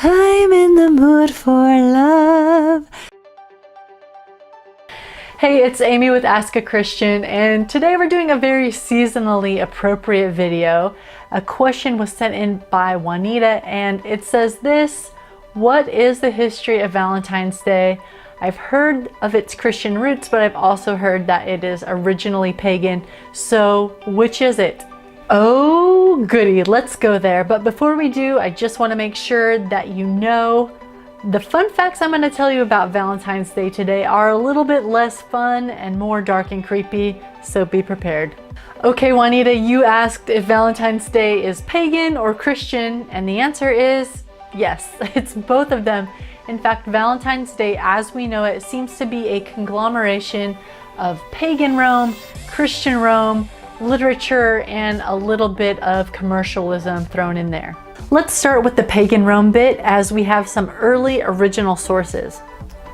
I'm in the mood for love. Hey, it's Amy with Ask a Christian, and today we're doing a very seasonally appropriate video. A question was sent in by Juanita, and it says this: what is the history of Valentine's Day? I've heard of its Christian roots, but I've also heard that it is originally pagan. So which is it? Oh goody, let's go there. But before we do, I just want to make sure that you know the fun facts I'm going to tell you about Valentine's Day today are a little bit less fun and more dark and creepy, so be prepared. Okay, Juanita, you asked if Valentine's Day is pagan or Christian, and the answer is yes, it's both of them. In fact, Valentine's Day as we know it seems to be a conglomeration of pagan Rome, Christian Rome, literature, and a little bit of commercialism thrown in there. Let's start with the pagan Rome bit, as we have some early original sources.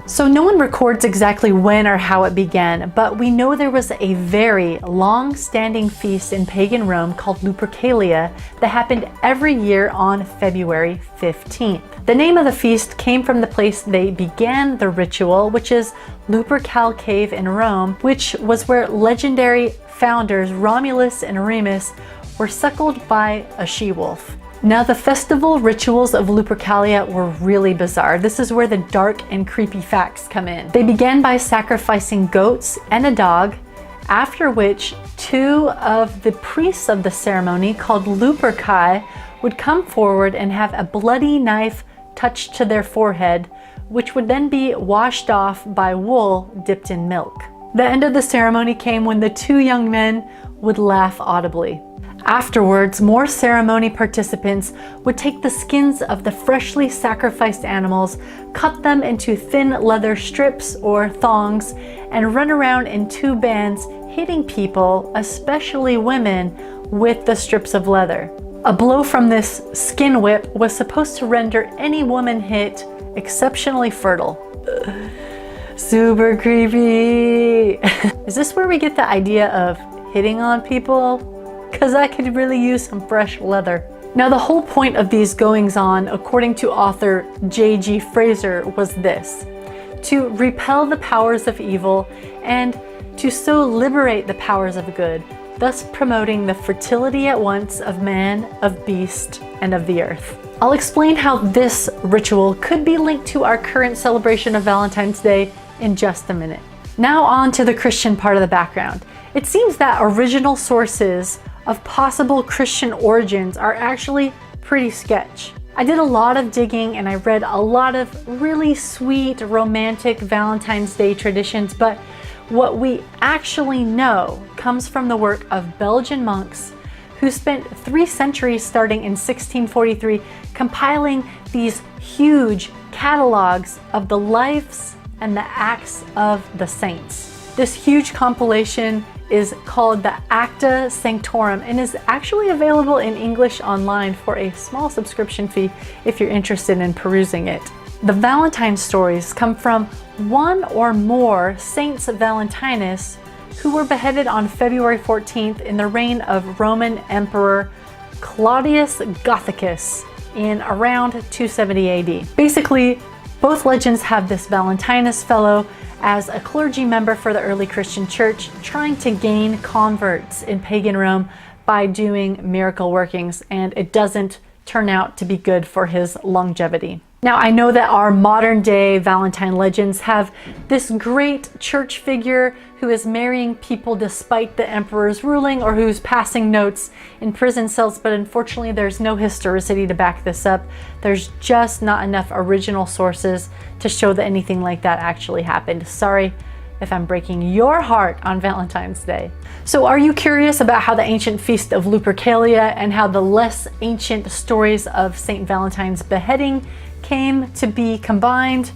So no one records exactly when or how it began, but we know there was a very long-standing feast in pagan Rome called Lupercalia that happened every year on February 15th. The name of the feast came from the place they began the ritual, which is Lupercal cave in Rome, which was where legendary founders Romulus and Remus were suckled by a she-wolf. Now, the festival rituals of Lupercalia were really bizarre. This is where the dark and creepy facts come in. They began by sacrificing goats and a dog, after which two of the priests of the ceremony, called Luperci, would come forward and have a bloody knife touched to their forehead, which would then be washed off by wool dipped in milk. The end of the ceremony came when the two young men would laugh audibly. Afterwards, more ceremony participants would take the skins of the freshly sacrificed animals, cut them into thin leather strips or thongs, and run around in two bands hitting people, especially women, with the strips of leather. A blow from this skin whip was supposed to render any woman hit exceptionally fertile. Super creepy. Is this where we get the idea of hitting on people? Because I could really use some fresh leather. Now, the whole point of these goings on, according to author J.G. Fraser, was this: to repel the powers of evil and to so liberate the powers of good, thus promoting the fertility at once of man, of beast, and of the earth. I'll explain how this ritual could be linked to our current celebration of Valentine's Day in just a minute. Now on to the Christian part of the background. It seems that original sources of possible Christian origins are actually pretty sketch. I did a lot of digging and I read a lot of really sweet romantic Valentine's Day traditions, but what we actually know comes from the work of Belgian monks who spent 3 centuries starting in 1643 compiling these huge catalogs of the lives and the acts of the saints. This huge compilation is called the Acta Sanctorum and is actually available in English online for a small subscription fee if you're interested in perusing it. The Valentine stories come from one or more Saints Valentinus who were beheaded on February 14th in the reign of Roman Emperor Claudius Gothicus in around 270 AD. Basically, both legends have this Valentinus fellow as a clergy member for the early Christian church trying to gain converts in pagan Rome by doing miracle workings, and it doesn't turn out to be good for his longevity. Now, I know that our modern day Valentine legends have this great church figure who is marrying people despite the emperor's ruling, or who's passing notes in prison cells, but unfortunately there's no historicity to back this up. There's just not enough original sources to show that anything like that actually happened. Sorry if I'm breaking your heart on Valentine's Day. So are you curious about how the ancient feast of Lupercalia and how the less ancient stories of St. Valentine's beheading came to be combined?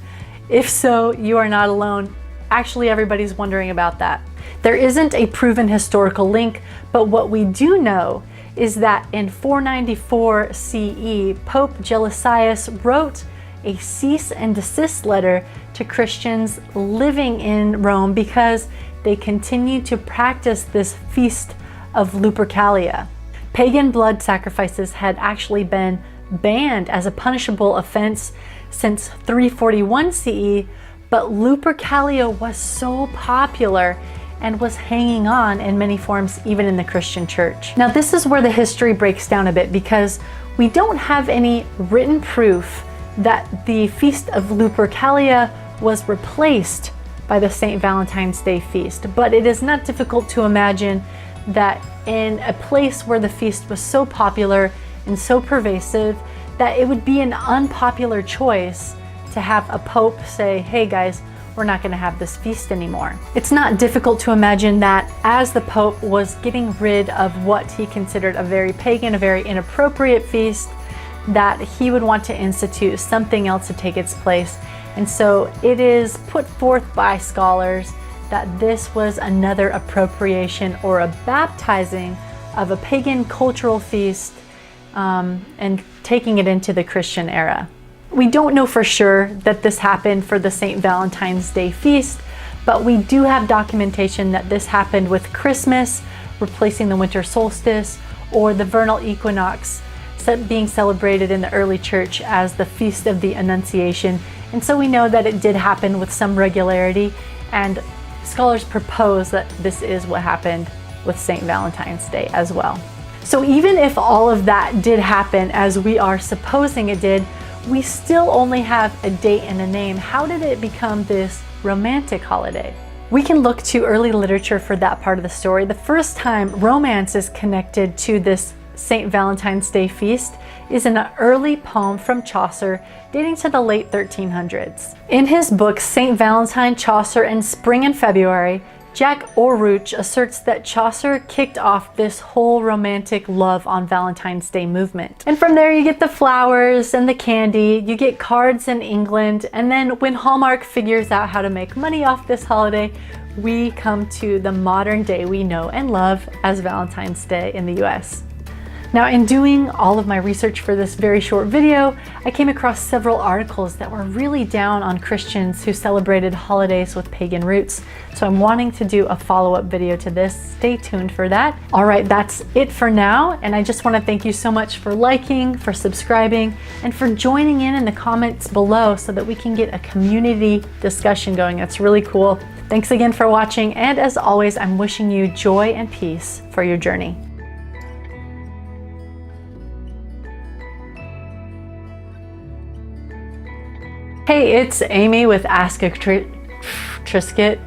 If so, you are not alone. Actually, everybody's wondering about that. There isn't a proven historical link, but what we do know is that in 494 CE, Pope Gelasius wrote a cease and desist letter to Christians living in Rome because they continued to practice this feast of Lupercalia. Pagan blood sacrifices had actually been banned as a punishable offense since 341 CE, but Lupercalia was so popular and was hanging on in many forms even in the Christian church. Now this is where the history breaks down a bit, because we don't have any written proof that the feast of Lupercalia was replaced by the St. Valentine's Day feast, but it is not difficult to imagine that in a place where the feast was so popular and so pervasive that it would be an unpopular choice to have a pope say, hey guys, we're not going to have this feast anymore. It's not difficult to imagine that as the pope was getting rid of what he considered a very pagan, a very inappropriate feast, that he would want to institute something else to take its place. And so it is put forth by scholars that this was another appropriation or a baptizing of a pagan cultural feast and taking it into the Christian era. We don't know for sure that this happened for the St. Valentine's Day feast, but we do have documentation that this happened with Christmas, replacing the winter solstice, or the vernal equinox being celebrated in the early church as the Feast of the Annunciation. And so we know that it did happen with some regularity, and scholars propose that this is what happened with St. Valentine's Day as well. So even if all of that did happen as we are supposing it did, we still only have a date and a name. How did it become this romantic holiday? We can look to early literature for that part of the story. The first time romance is connected to this St. Valentine's Day feast is in an early poem from Chaucer dating to the late 1300s. In his book St. Valentine, Chaucer in Spring and February, Jack Oruch asserts that Chaucer kicked off this whole romantic love on Valentine's Day movement. And from there you get the flowers and the candy, you get cards in England, and then when Hallmark figures out how to make money off this holiday, we come to the modern day we know and love as Valentine's Day in the US. Now, in doing all of my research for this very short video, I came across several articles that were really down on Christians who celebrated holidays with pagan roots. So I'm wanting to do a follow-up video to this. Stay tuned for that. All right, that's it for now. And I just want to thank you so much for liking, for subscribing, and for joining in the comments below so that we can get a community discussion going. That's really cool. Thanks again for watching. And as always, I'm wishing you joy and peace for your journey. Hey, it's Amy with Ask a Trisket.